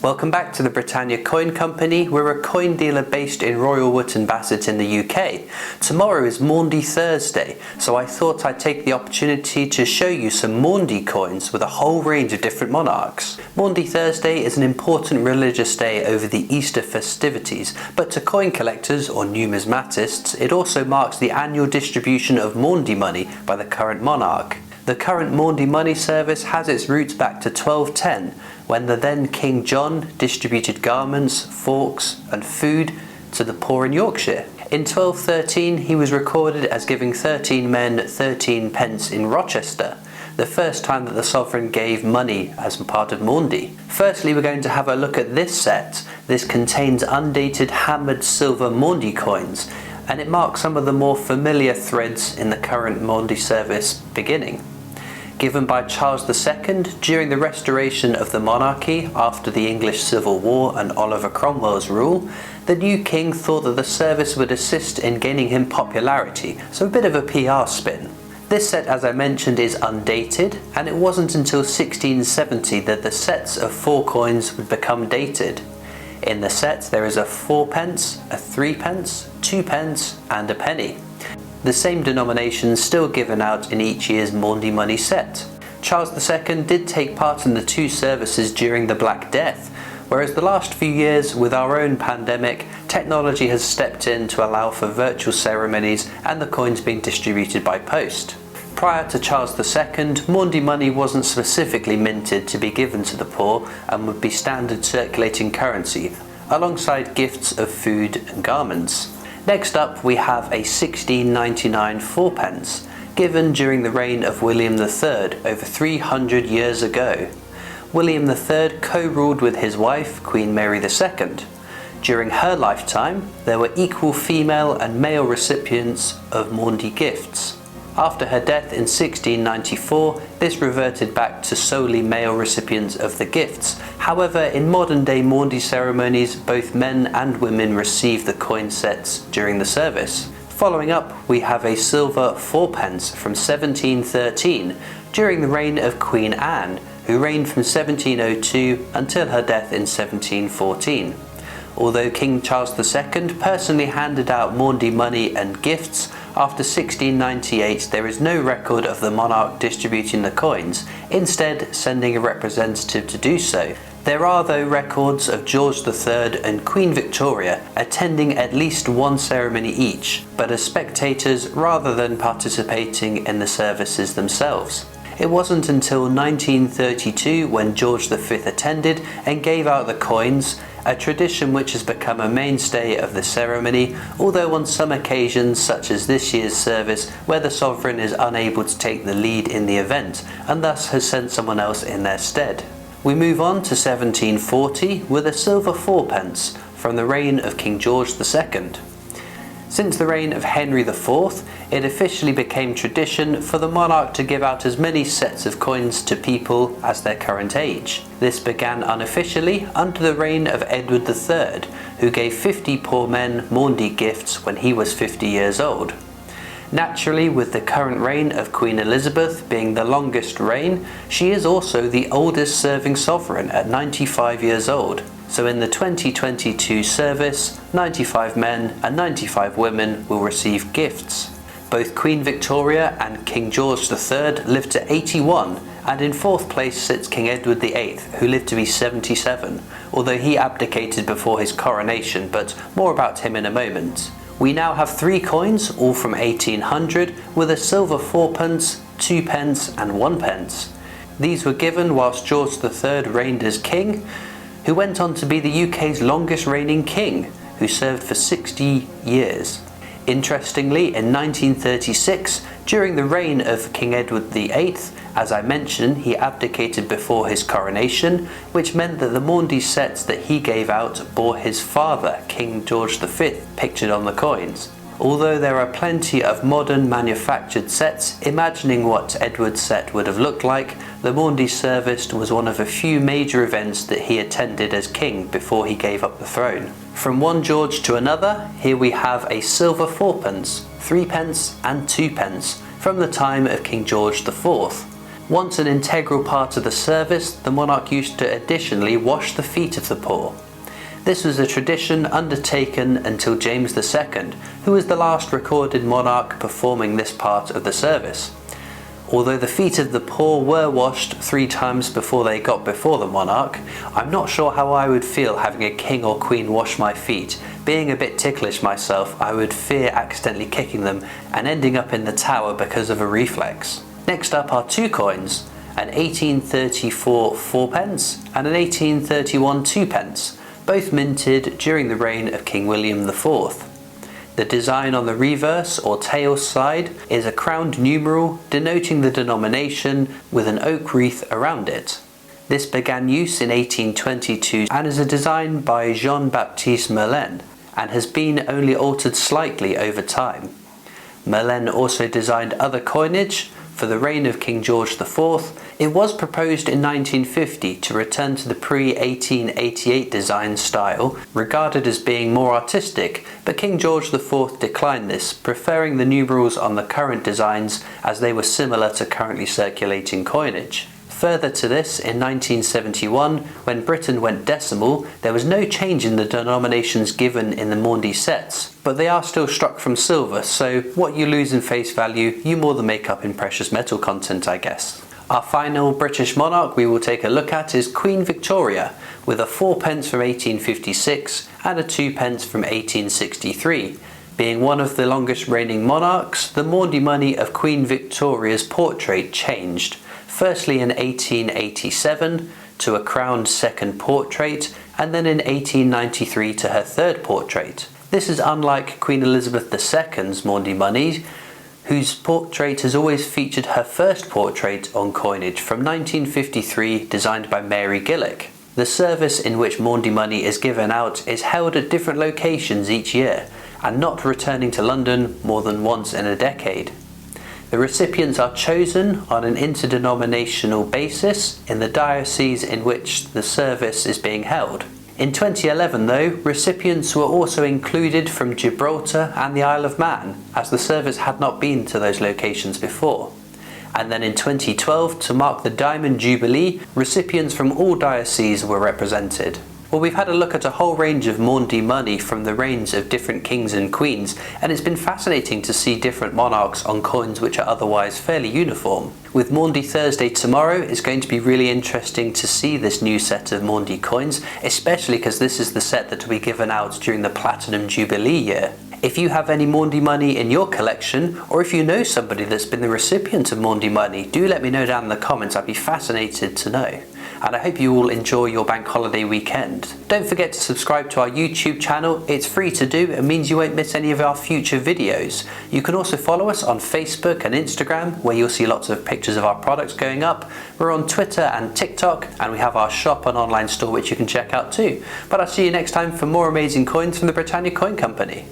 Welcome back to the Britannia Coin Company. We're a coin dealer based in Royal Wootton Bassett in the UK. Tomorrow is Maundy Thursday, so I thought I'd take the opportunity to show you some Maundy coins with a whole range of different monarchs. Maundy Thursday is an important religious day over the Easter festivities, but to coin collectors or numismatists, it also marks the annual distribution of Maundy money by the current monarch. The current Maundy money service has its roots back to 1210, when the then King John distributed garments, forks and food to the poor in Yorkshire. In 1213 he was recorded as giving 13 men 13 pence in Rochester, the first time that the sovereign gave money as part of Maundy. Firstly, we're going to have a look at this set. This contains undated hammered silver Maundy coins, and it marks some of the more familiar threads in the current Maundy service beginning. Given by Charles II during the restoration of the monarchy after the English Civil War and Oliver Cromwell's rule, the new king thought that the service would assist in gaining him popularity, so a bit of a PR spin. This set, as I mentioned, is undated, and it wasn't until 1670 that the sets of 4 coins would become dated. In the set there is a 4 pence, a 3 pence, 2 pence and a penny. The same denomination still given out in each year's Maundy money set. Charles II did take part in the 2 services during the Black Death, whereas the last few years with our own pandemic, technology has stepped in to allow for virtual ceremonies and the coins being distributed by post. Prior to Charles II, Maundy money wasn't specifically minted to be given to the poor and would be standard circulating currency, alongside gifts of food and garments. Next up we have a 1699 4 pence, given during the reign of William III over 300 years ago. William III co-ruled with his wife, Queen Mary II. During her lifetime, there were equal female and male recipients of Maundy gifts. After her death in 1694, this reverted back to solely male recipients of the gifts. However, in modern day Maundy ceremonies, both men and women receive the coin sets during the service. Following up, we have a silver 4 pence from 1713, during the reign of Queen Anne, who reigned from 1702 until her death in 1714. Although King Charles II personally handed out Maundy money and gifts, after 1698 there is no record of the monarch distributing the coins, instead sending a representative to do so. There are though records of George III and Queen Victoria attending at least one ceremony each, but as spectators rather than participating in the services themselves. It wasn't until 1932 when George V attended and gave out the coins, a tradition which has become a mainstay of the ceremony, although on some occasions, such as this year's service, where the sovereign is unable to take the lead in the event and thus has sent someone else in their stead. We move on to 1740 with a silver 4 pence from the reign of King George II. Since the reign of Henry IV, it officially became tradition for the monarch to give out as many sets of coins to people as their current age. This began unofficially under the reign of Edward III, who gave 50 poor men Maundy gifts when he was 50 years old. Naturally, with the current reign of Queen Elizabeth being the longest reign, she is also the oldest serving sovereign at 95 years old. So in the 2022 service, 95 men and 95 women will receive gifts. Both Queen Victoria and King George III lived to 81, and in 4th place sits King Edward VIII, who lived to be 77, although he abdicated before his coronation, but more about him in a moment. We now have 3 coins, all from 1800, with a silver 4 pence, 2 pence and 1 pence. These were given whilst George III reigned as king, who went on to be the UK's longest reigning king, who served for 60 years. Interestingly, in 1936, during the reign of King Edward VIII, as I mentioned, he abdicated before his coronation, which meant that the Maundy sets that he gave out bore his father, King George V, pictured on the coins. Although there are plenty of modern manufactured sets imagining what Edward's set would have looked like, the Maundy service was one of a few major events that he attended as king before he gave up the throne. From one George to another, here we have a silver 4 pence, 3 pence and 2 pence from the time of King George IV. Once an integral part of the service, the monarch used to additionally wash the feet of the poor. This was a tradition undertaken until James II, who was the last recorded monarch performing this part of the service. Although the feet of the poor were washed 3 times before they got before the monarch, I'm not sure how I would feel having a king or queen wash my feet. Being a bit ticklish myself, I would fear accidentally kicking them and ending up in the tower because of a reflex. Next up are 2 coins, an 1834 4p and an 1831 2p, both minted during the reign of King William IV. The design on the reverse or tail side is a crowned numeral denoting the denomination with an oak wreath around it. This began use in 1822 and is a design by Jean-Baptiste Merlin and has been only altered slightly over time. Merlin also designed other coinage. For the reign of King George IV, it was proposed in 1950 to return to the pre-1888 design style, regarded as being more artistic, but King George IV declined this, preferring the numerals on the current designs as they were similar to currently circulating coinage. Further to this, in 1971, when Britain went decimal, there was no change in the denominations given in the Maundy sets, but they are still struck from silver, so what you lose in face value, you more than make up in precious metal content, I guess. Our final British monarch we will take a look at is Queen Victoria, with a 4p from 1856 and a 2p from 1863. Being one of the longest reigning monarchs, the Maundy money of Queen Victoria's portrait changed. Firstly in 1887 to a crowned second portrait, and then in 1893 to her third portrait. This is unlike Queen Elizabeth II's Maundy money, whose portrait has always featured her first portrait on coinage from 1953, designed by Mary Gillick. The service in which Maundy money is given out is held at different locations each year, and not returning to London more than once in a decade. The recipients are chosen on an interdenominational basis in the diocese in which the service is being held. In 2011 though, recipients were also included from Gibraltar and the Isle of Man, as the service had not been to those locations before. And then in 2012, to mark the Diamond Jubilee, recipients from all dioceses were represented. Well, we've had a look at a whole range of Maundy money from the reigns of different kings and queens, and it's been fascinating to see different monarchs on coins which are otherwise fairly uniform. With Maundy Thursday tomorrow, it's going to be really interesting to see this new set of Maundy coins, especially because this is the set that will be given out during the Platinum Jubilee year. If you have any Maundy money in your collection, or if you know somebody that's been the recipient of Maundy money, do let me know down in the comments. I'd be fascinated to know. And I hope you all enjoy your bank holiday weekend. Don't forget to subscribe to our YouTube channel. It's free to do. It means you won't miss any of our future videos. You can also follow us on Facebook and Instagram, where you'll see lots of pictures of our products going up. We're on Twitter and TikTok, and we have our shop and online store which you can check out too. But I'll see you next time for more amazing coins from the Britannia Coin Company.